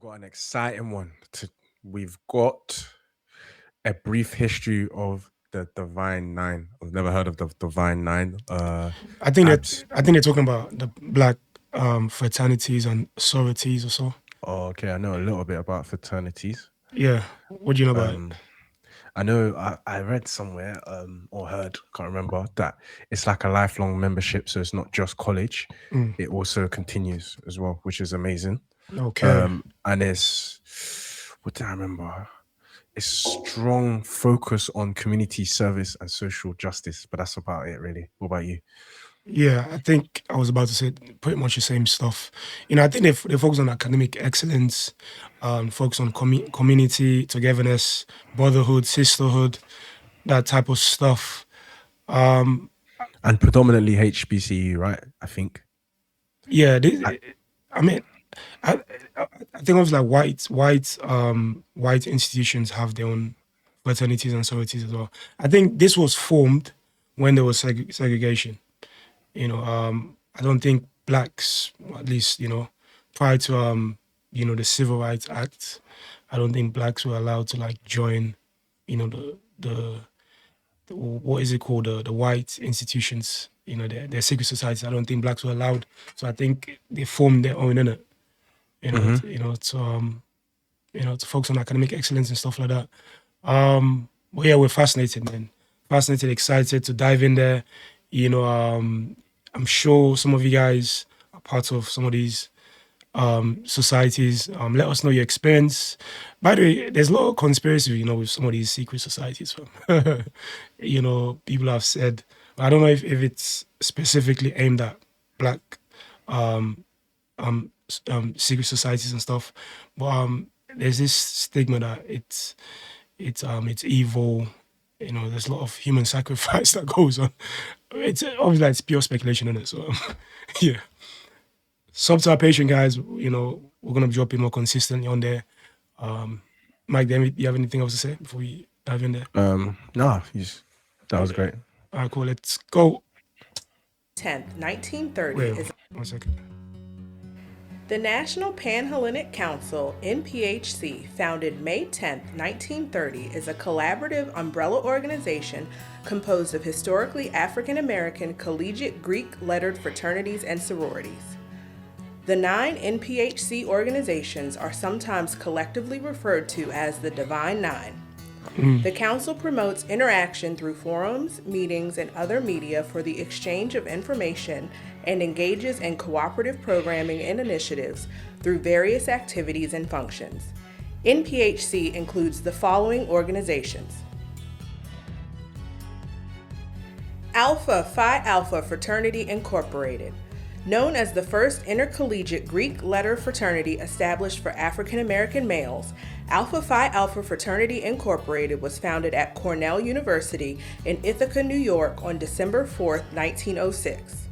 We've got an exciting one. We've got a brief history of the Divine Nine. I've never heard of the Divine Nine. Abs. I think they're talking about the black fraternities and sororities or so. Oh, okay, I know a little bit about fraternities. Yeah. What do you know about it? Um, I know I read somewhere or heard, can't remember, that it's like a lifelong membership, so it's not just college. Mm, It also continues as well, which is amazing. okay. And it's what did I remember? It's strong focus on community service and social justice, but that's about it really. What about you? Yeah, I think I was about to say pretty much the same stuff. I think they focus on academic excellence, focus on community togetherness, brotherhood, sisterhood, that type of stuff. Um, And predominantly HBCU, right? I think. yeah, I, I mean, I, I think obviously like white institutions have their own fraternities and sororities as well. I think this was formed when there was segregation. I don't think blacks, at least prior to the Civil Rights Act, I don't think blacks were allowed to like join, the what is it called, the white institutions, their secret societies. I don't think blacks were allowed. So I think they formed their own in it. mhm. To focus on academic excellence and stuff like that. But yeah, we're fascinated, man. Fascinated, excited to dive in there. I'm sure some of you guys are part of some of these societies. Let us know your experience. By the way, there's a lot of conspiracy, with some of these secret societies. People have said, I don't know if it's specifically aimed at black um, secret societies and stuff, but there's this stigma that it's evil. There's a lot of human sacrifice that goes on. It's obviously it's pure speculation in it. So yeah, sub to our patient guys. We're gonna be dropping more consistently on there. Um, Mike, do you have anything else to say before we dive in there? No, that was Okay. great. All right, cool. Let's go. 10th, 1930 Wait, is 1 second. the National Panhellenic Council, NPHC, founded May 10, 1930, is a collaborative umbrella organization composed of historically African American collegiate Greek lettered fraternities and sororities. The 9 NPHC organizations are sometimes collectively referred to as the Divine Nine. The Council promotes interaction through forums, meetings, and other media for the exchange of information and engages in cooperative programming and initiatives through various activities and functions. NPHC includes the following organizations: Phi Alpha Fraternity Incorporated. Known as the first intercollegiate Greek letter fraternity established for African American males, Phi Alpha Fraternity Incorporated was founded at Cornell University in Ithaca, New York on December 4, 1906.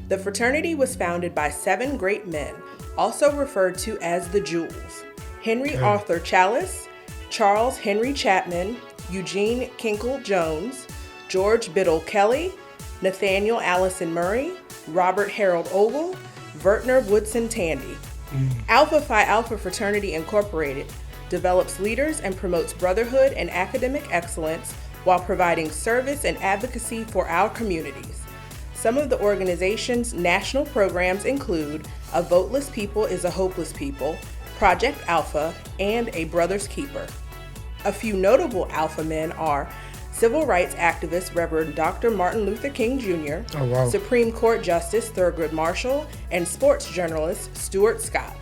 The fraternity was founded by 7 great men, also referred to as the Jewels: Henry Arthur Challis, Charles Henry Chapman, Eugene Kinkle Jones, George Biddle Kelly, Nathaniel Allison Murray, Robert Harold Ogle, Vertner Woodson Tandy. Phi Alpha Fraternity Incorporated develops leaders and promotes brotherhood and academic excellence while providing service and advocacy for our communities. Some of the organization's national programs include A Voteless People is a Hopeless People, Project Alpha, and A Brother's Keeper. A few notable Alpha men are civil rights activist Reverend Dr. Martin Luther King Jr., Oh wow. Supreme Court Justice Thurgood Marshall, and sports journalist Stuart Scott.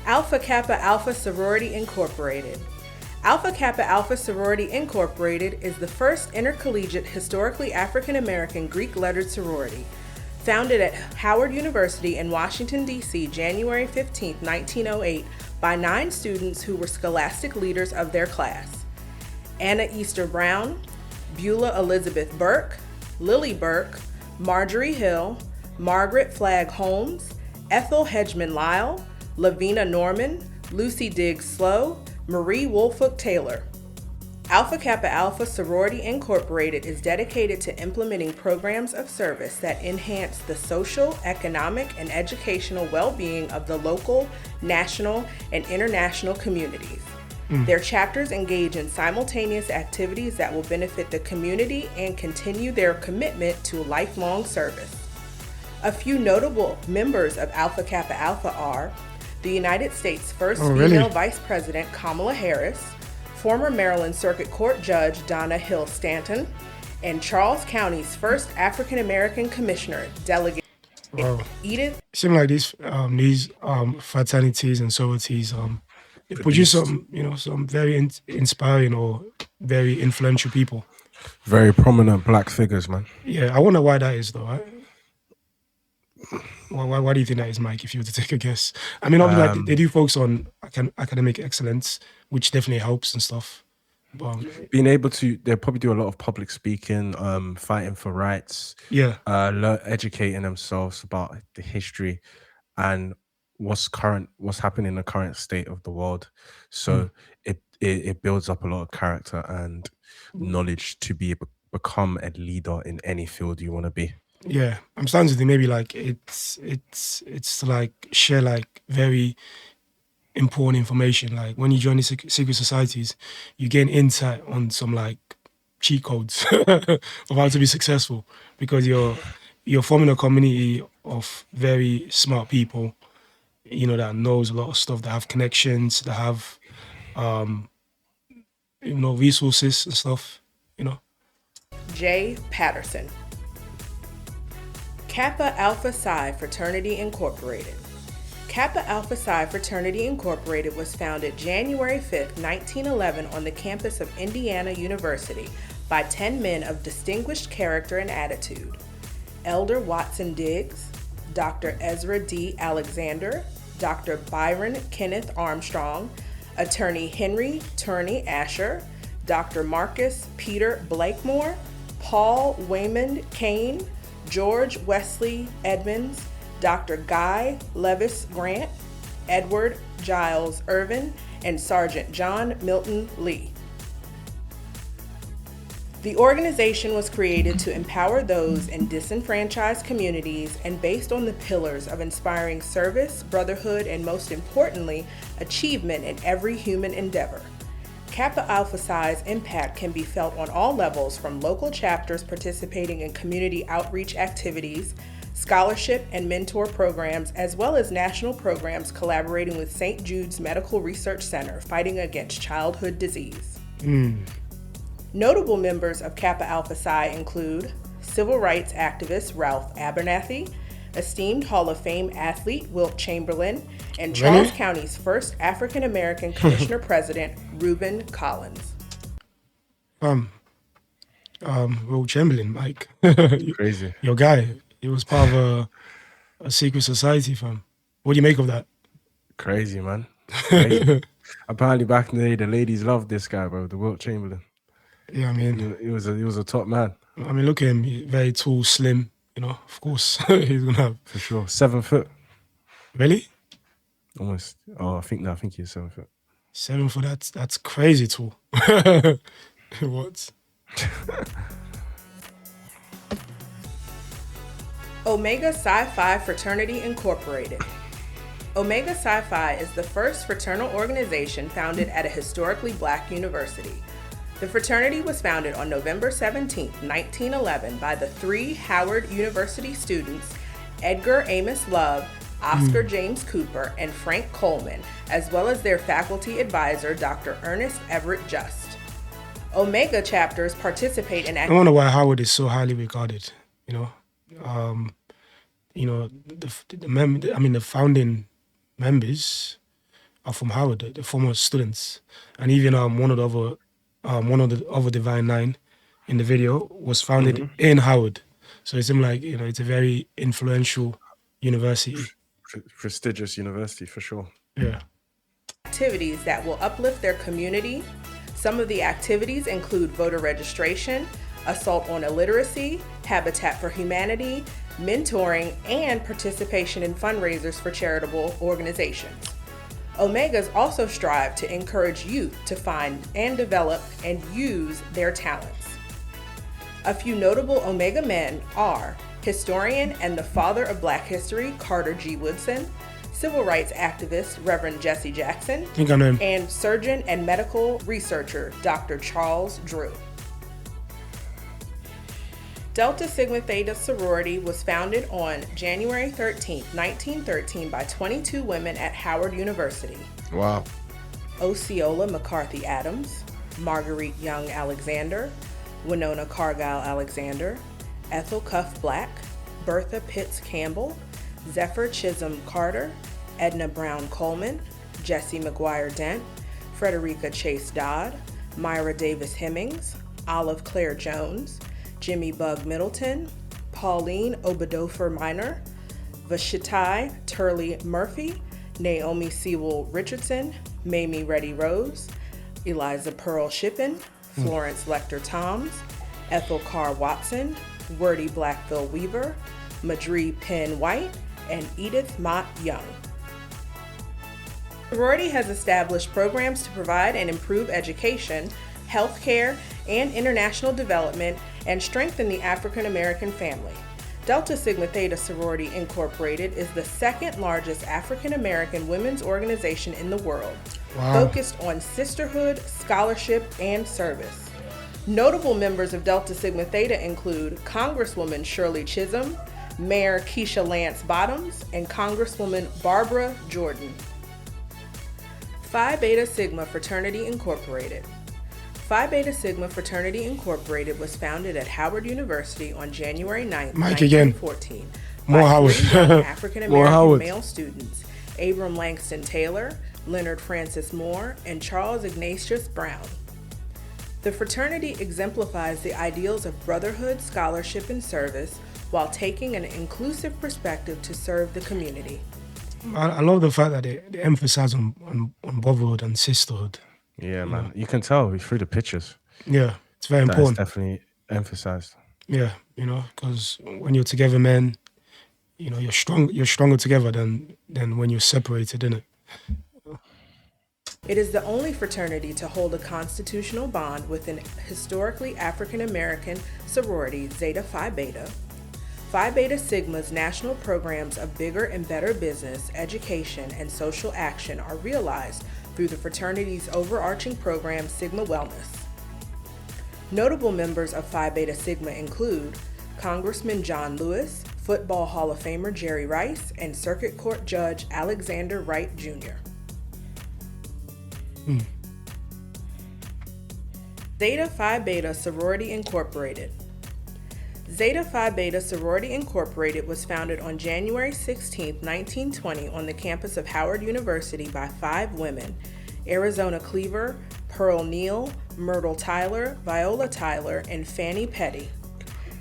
Alpha Kappa Alpha Sorority Incorporated. Alpha Kappa Alpha Sorority Incorporated is the first intercollegiate historically African American Greek lettered sorority. Founded at Howard University in Washington, D.C., January 15, 1908, by 9 students who were scholastic leaders of their class: Anna Easter Brown, Beulah Elizabeth Burke, Lily Burke, Marjorie Hill, Margaret Flagg Holmes, Ethel Hedgeman Lyle, Lavina Norman, Lucy Diggs Slow, Marie Woolfolk Taylor. Alpha Kappa Alpha Sorority Incorporated is dedicated to implementing programs of service that enhance the social, economic, and educational well-being of the local, national, and international communities. Their chapters engage in simultaneous activities that will benefit the community and continue their commitment to lifelong service. A few notable members of Alpha Kappa Alpha are the United States' first female Vice President, Kamala Harris, former Maryland Circuit Court Judge Donna Hill Stanton, and Charles County's first African American Commissioner, Delegate Edith. Seem like these fraternities and sororities they produce some, some very inspiring or very influential people. Very prominent black figures, man. Yeah, I wonder why that is, though. Why do you think that is, Mike, if you were to take a guess? I mean, obviously, they do focus on academic excellence, which definitely helps and stuff. But, being able to, they probably do a lot of public speaking, fighting for rights, educating themselves about the history and what's happening in the current state of the world. So it builds up a lot of character and knowledge to become a leader in any field you want to be. Yeah, I'm starting to think maybe like it's like share like very important information. Like when you join the secret societies, you gain insight on some like cheat codes of how to be successful, because you're forming a community of very smart people, that knows a lot of stuff, that have connections, that have resources and stuff, Jay Patterson. Kappa Alpha Psi Fraternity Incorporated. Kappa Alpha Psi Fraternity Incorporated was founded January 5, 1911 on the campus of Indiana University by 10 men of distinguished character and attitude. Elder Watson Diggs, Dr. Ezra D. Alexander, Dr. Byron Kenneth Armstrong, Attorney Henry Turney Asher, Dr. Marcus Peter Blakemore, Paul Waymond Kane, George Wesley Edmonds, Dr. Guy Levis Grant, Edward Giles Irvin, and Sergeant John Milton Lee. The organization was created to empower those in disenfranchised communities and based on the pillars of inspiring service, brotherhood, and most importantly, achievement in every human endeavor. Kappa Alpha Psi's impact can be felt on all levels, from local chapters participating in community outreach activities, scholarship and mentor programs, as well as national programs collaborating with St. Jude's Medical Research Center fighting against childhood disease. Notable members of Kappa Alpha Psi include civil rights activist Ralph Abernathy, esteemed Hall of Fame athlete Wilt Chamberlain, and Charles County's first African American Commissioner President Reuben Collins. Wilt Chamberlain, Mike. Crazy. Your guy. He was part of a secret society, fam. What do you make of that? Crazy, man. Crazy. Apparently back in the day, the ladies loved this guy, bro, the Wilt Chamberlain. Yeah, I mean, he was a top man. I mean, look at him. He's very tall, slim. Of course, he's gonna have, for sure, 7 foot. Really? Almost. Oh, I think he's 7 foot. 7 foot. That's crazy tall. What? Omega Psi Phi Fraternity Incorporated. Omega Psi Phi is the first fraternal organization founded at a historically black university. The fraternity was founded on November 17, 1911 by the 3 Howard University students, Edgar Amos Love, Oscar James Cooper, and Frank Coleman, as well as their faculty advisor, Dr. Ernest Everett Just. Omega chapters participate in... I wonder why Howard is so highly regarded, the founding members are from Howard, the former students, and even one of the other Divine Nine in the video was founded in Howard. So it seems like it's a very influential university, prestigious university for sure. Yeah. Activities that will uplift their community. Some of the activities include voter registration, assault on illiteracy, Habitat for Humanity, mentoring, and participation in fundraisers for charitable organizations. Omegas also strive to encourage youth to find and develop and use their talents. A few notable Omega men are historian and the father of Black history, Carter G. Woodson, civil rights activist, Reverend Jesse Jackson, and surgeon and medical researcher, Dr. Charles Drew. Delta Sigma Theta sorority was founded on January 13, 1913 by 22 women at Howard University. Wow. Osceola McCarthy Adams, Marguerite Young Alexander, Winona Cargyle Alexander, Ethel Cuff Black, Bertha Pitts Campbell, Zephyr Chisholm Carter, Edna Brown Coleman, Jessie McGuire Dent, Frederica Chase Dodd, Myra Davis Hemmings, Olive Claire Jones, Jimmy Bug Middleton, Pauline Obedofer Minor, Vashitai Turley Murphy, Naomi Sewell Richardson, Mamie Reddy Rose, Eliza Pearl Shippen, Florence Lecter Toms, Ethel Carr Watson, Wordy Blackville Weaver, Madri Penn White, and Edith Mott Young. Sorority has established programs to provide and improve education, healthcare, and international development, and strengthen the African American family. Delta Sigma Theta Sorority Incorporated is the second largest African American women's organization in the world, focused on sisterhood, scholarship, and service. Notable members of Delta Sigma Theta include Congresswoman Shirley Chisholm, Mayor Keisha Lance Bottoms, and Congresswoman Barbara Jordan. Phi Beta Sigma Fraternity Incorporated. Phi Beta Sigma Fraternity Incorporated was founded at Howard University on January 9, 1914 by three young African-American male students, Abram Langston Taylor, Leonard Francis Moore, and Charles Ignatius Brown. The fraternity exemplifies the ideals of brotherhood, scholarship, and service while taking an inclusive perspective to serve the community. I love the fact that they emphasize on brotherhood and sisterhood. Yeah, man. You can tell through the pictures. Yeah, it's very important. That's definitely emphasized. Yeah, because when you're together, men, you're stronger together than when you're separated, innit? It is the only fraternity to hold a constitutional bond with an historically African American sorority, Zeta Phi Beta. Phi Beta Sigma's national programs of bigger and better business, education, and social action are realized through the fraternity's overarching program, Sigma Wellness. Notable members of Phi Beta Sigma include Congressman John Lewis, Football Hall of Famer Jerry Rice, and Circuit Court Judge Alexander Wright Jr. Zeta Phi Beta Sorority Incorporated. Zeta Phi Beta Sorority Incorporated was founded on January 16, 1920 on the campus of Howard University by 5 women, Arizona Cleaver, Pearl Neal, Myrtle Tyler, Viola Tyler, and Fanny Petty.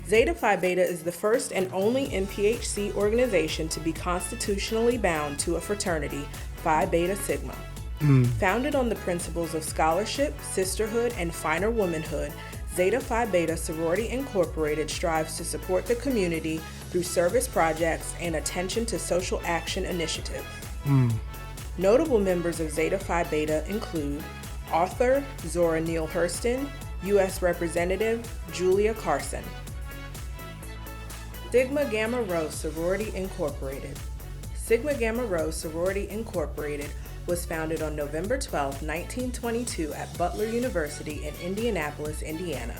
Zeta Phi Beta is the first and only NPHC organization to be constitutionally bound to a fraternity, Phi Beta Sigma. Founded on the principles of scholarship, sisterhood, and finer womanhood, Zeta Phi Beta Sorority Incorporated strives to support the community through service projects and attention to social action initiatives. Notable members of Zeta Phi Beta include author Zora Neale Hurston, U.S. Representative Julia Carson. Sigma Gamma Rho Sorority Incorporated. Sigma Gamma Rho Sorority Incorporated was founded on November 12, 1922 at Butler University in Indianapolis, Indiana,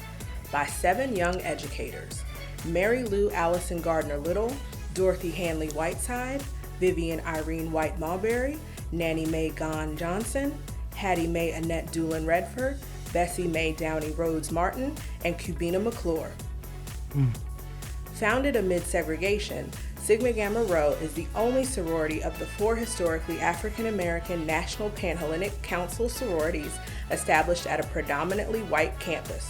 by 7 young educators, Mary Lou Allison Gardner Little, Dorothy Hanley Whiteside, Vivian Irene White Mulberry, Nanny Mae Gahn Johnson, Hattie Mae Annette Doolin Redford, Bessie Mae Downey Rhodes Martin, and Cubina McClure. Founded amid segregation, Sigma Gamma Rho is the only sorority of the 4 historically African American National Panhellenic Council sororities established at a predominantly white campus.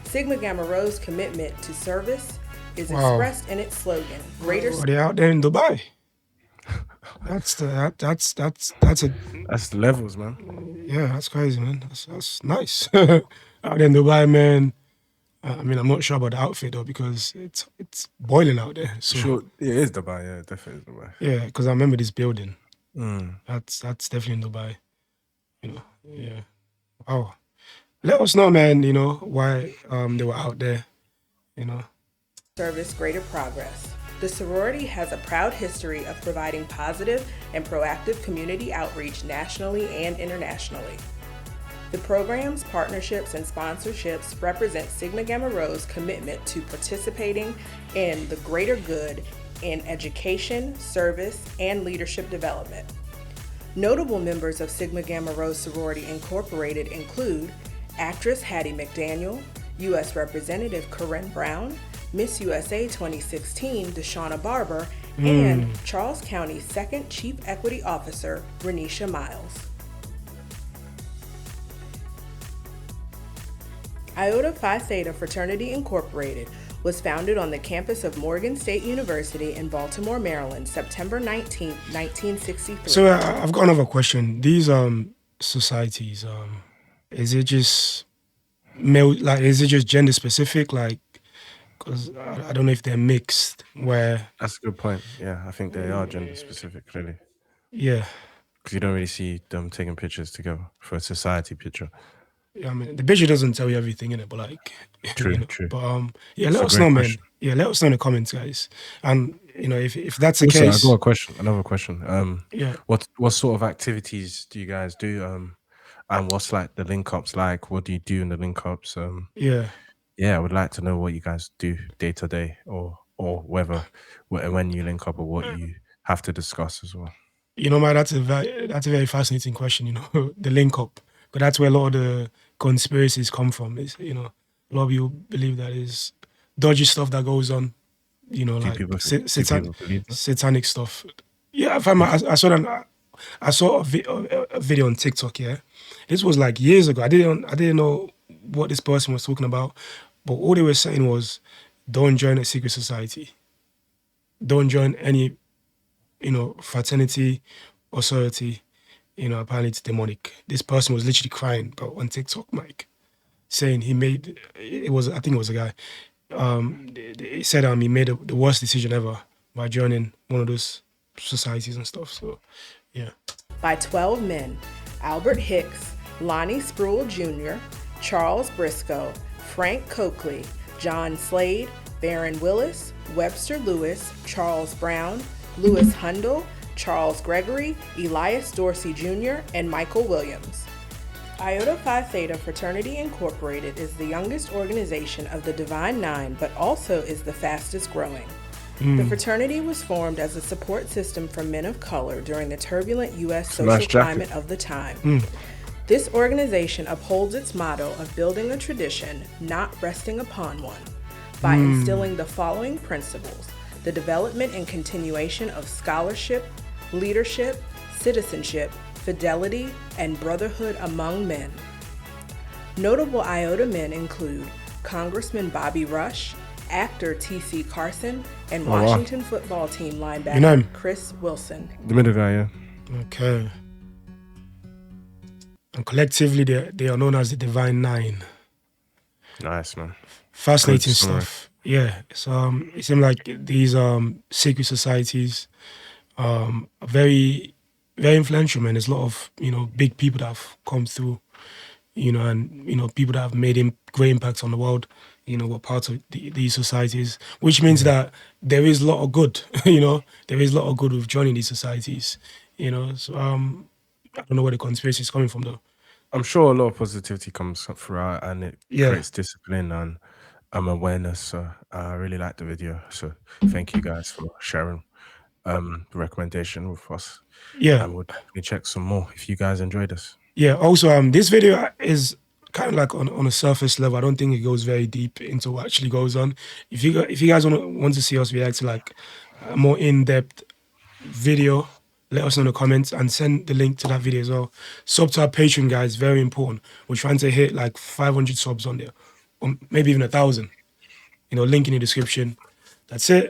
Sigma Gamma Rho's commitment to service is expressed in its slogan, Greater. Are they out there in Dubai? That's the levels, man. Yeah, that's crazy, man. That's nice. Out there in Dubai, man. I mean, I'm not sure about the outfit though because it's boiling out there. So sure, it is Dubai. Yeah, definitely is Dubai. Yeah, because I remember this building. That's definitely in Dubai. You know, yeah. Oh, let us know, man. You know why they were out there. You know, service greater progress. The sorority has a proud history of providing positive and proactive community outreach nationally and internationally. The programs, partnerships, and sponsorships represent Sigma Gamma Rho's commitment to participating in the greater good in education, service, and leadership development. Notable members of Sigma Gamma Rho Sorority Incorporated include actress Hattie McDaniel, U.S. Representative Corinne Brown, Miss USA 2016 Deshauna Barber, and Charles County's second Chief Equity Officer, Renisha Miles. Iota Phi Theta Fraternity Incorporated was founded on the campus of Morgan State University in Baltimore, Maryland, September 19, 1963. So I've got another question. These societies, is it just male? Like, is it just gender specific? Like, because I don't know if they're mixed. Where That's a good point. Yeah, I think they are gender specific, clearly. Yeah, because you don't really see them taking pictures together for a society picture. Yeah, I mean, the picture doesn't tell you everything in it, but like, True, you know, true. But yeah, It's let a us great know, man. question. Yeah, let us know in the comments, guys. And you know, if that's the Also, case, I got a question. Another question. yeah, what sort of activities do you guys do? And what's like the link ups like? What do you do in the link ups? yeah. Yeah, I would like to know what you guys do day to day, or whether when you link up or what you have to discuss as well. You know, man, that's a very fascinating question. You know, the link up, but that's where a lot of the conspiracies come from. Is, you know, a lot of you believe that is dodgy stuff that goes on. You know, Do like people believe that? satanic stuff. Yeah, I saw that. I saw a video on TikTok. Yeah, this was like years ago. I didn't know what this person was talking about, but all they were saying was, don't join a secret society. Don't join any, you know, fraternity or sorority. You know, apparently it's demonic. This person was literally crying, but on TikTok, Mike, saying I think it was a guy. He said he made the worst decision ever by joining one of those societies and stuff. So, yeah. By 12 men: Albert Hicks, Lonnie Spruill Jr., Charles Briscoe, Frank Coakley, John Slade, Baron Willis, Webster Lewis, Charles Brown, Louis Hundle, Charles Gregory, Elias Dorsey Jr., and Michael Williams. Iota Phi Theta Fraternity Incorporated is the youngest organization of the Divine Nine, but also is the fastest growing. The fraternity was formed as a support system for men of color during the turbulent U.S. social climate of the time. This organization upholds its motto of building a tradition, not resting upon one, by instilling the following principles: the development and continuation of scholarship, leadership, citizenship, fidelity, and brotherhood among men. Notable Iota men include Congressman Bobby Rush, actor T.C. Carson, and Washington football team linebacker Chris Wilson. The middle guy, yeah. Okay. And collectively, they are known as the Divine Nine. Nice, man. Fascinating stuff. Yeah. So it seems like these secret societies are very, very influential, man. There's a lot of, you know, big people that have come through, you know, and, you know, people that have made great impacts on the world, you know, were part of these societies, which means that there is a lot of good, you know, there is a lot of good with joining these societies, you know. So I don't know where the conspiracy is coming from, though. I'm sure a lot of positivity comes throughout, and it creates discipline and awareness. So I really like the video. So thank you guys for sharing the recommendation with us. Yeah, and we'll definitely check some more if you guys enjoyed this. Yeah. Also, this video is kind of like on a surface level. I don't think it goes very deep into what actually goes on. If you guys want to see us react to like a more in-depth video, let us know in the comments and send the link to that video as well. Sub to our Patreon, guys, very important. We're trying to hit like 500 subs on there, or maybe even 1,000. You know, link in the description. That's it.